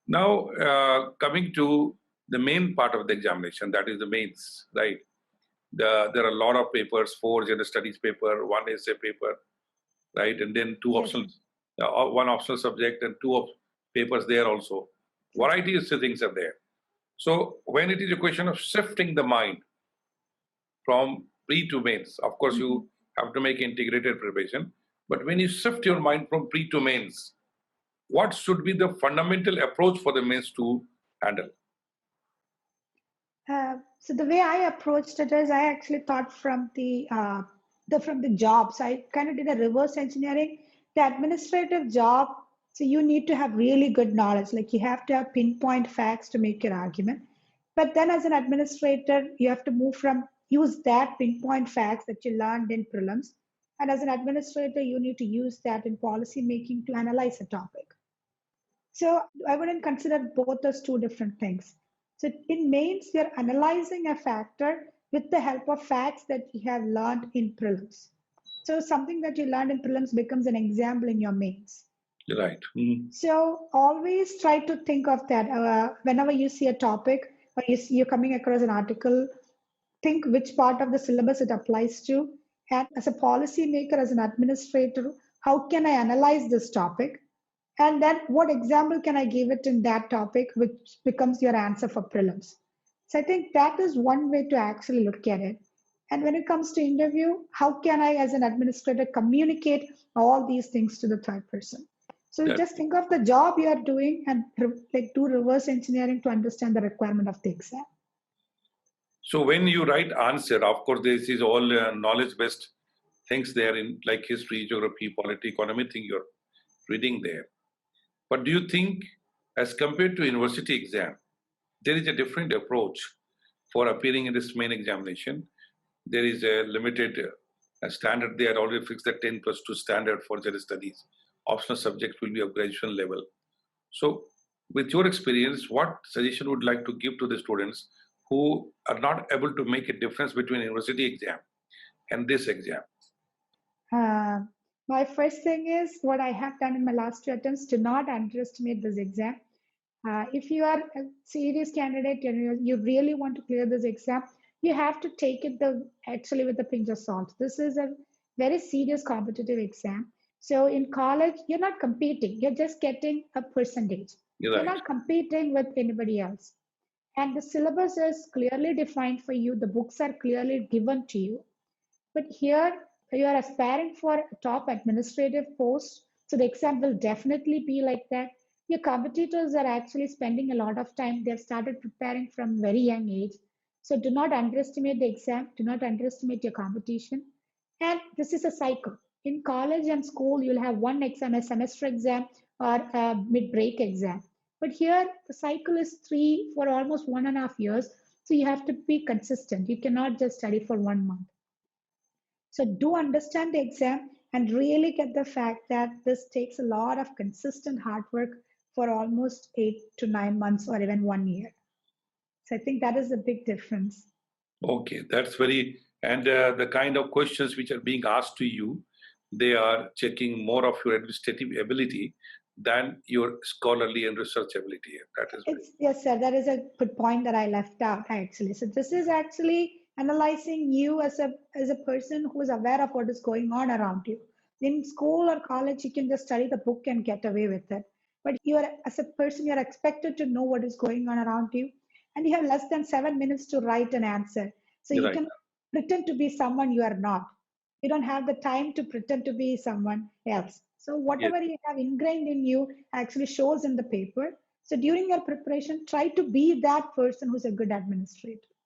Now, coming to the main part of the examination, that is the mains, right? There are a lot of papers, 4 general studies paper, 1 essay paper, right? And then 2 Yes. optional, 1 optional subject and 2 papers there also. Varieties of things are there. So when it is a question of shifting the mind from pre to mains, of course you have to make integrated preparation. But when you shift your mind from pre to mains, what should be the fundamental approach for the mains to handle? So the way I approached it is I actually thought from the jobs. I kind of did a reverse engineering. The administrative job, so you need to have really good knowledge. Like you have to have pinpoint facts to make your argument. But then as an administrator, you have to move from use that pinpoint facts that you learned in prelims. And as an administrator, you need to use that in policy making to analyze a topic. So I wouldn't consider both as two different things. So in mains, you're analyzing a factor with the help of facts that you have learned in prelims. So something that you learned in prelims becomes an example in your mains. Right. So always try to think of that whenever you see a topic or you're coming across an article, think which part of the syllabus it applies to. And as a policy maker, as an administrator, how can I analyze this topic? And then what example can I give it in that topic, which becomes your answer for prelims? So I think that is one way to actually look at it. And when it comes to interview, how can I, as an administrator, communicate all these things to the third person? So you just think of the job you are doing and like do reverse engineering to understand the requirement of the exam. So when you write answer, of course, this is all knowledge-based things there in like history, geography, politics, economy thing you're reading there. But do you think, as compared to university exam, there is a different approach for appearing in this main examination? There is a limited standard. They are already fixed at 10+2 standard for general studies. Optional subjects will be of graduation level. So with your experience, what suggestion would you like to give to the students who are not able to make a difference between university exam and this exam? My first thing is what I have done in my last 2 attempts, do not underestimate this exam. If you are a serious candidate and you really want to clear this exam, you have to take it actually with a pinch of salt. This is a very serious competitive exam. So in college, you're not competing, you're just getting a percentage. You're not competing with anybody else. And the syllabus is clearly defined for you, the books are clearly given to you. But here, you are aspiring for a top administrative post, so the exam will definitely be like that. Your competitors are actually spending a lot of time. They've started preparing from very young age. So do not underestimate the exam. Do not underestimate your competition. And this is a cycle. In college and school, you'll have one exam, a semester exam or a mid-break exam. But here, the cycle is 3 for almost 1.5 years. So you have to be consistent. You cannot just study for 1 month. So do understand the exam and really get the fact that this takes a lot of consistent hard work for almost 8 to 9 months or even 1 year. So I think that is a big difference. Okay, that's very, and the kind of questions which are being asked to you, they are checking more of your administrative ability than your scholarly and research ability. That is yes, sir. That is a good point that I left out actually. So this is actually analyzing you as a person who is aware of what is going on around you. In school or college, you can just study the book and get away with it. But as a person, you're expected to know what is going on around you, and you have less than 7 minutes to write an answer. So you can pretend to be someone you are not. You don't have the time to pretend to be someone else. So whatever you have ingrained in you actually shows in the paper. So during your preparation, try to be that person who's a good administrator.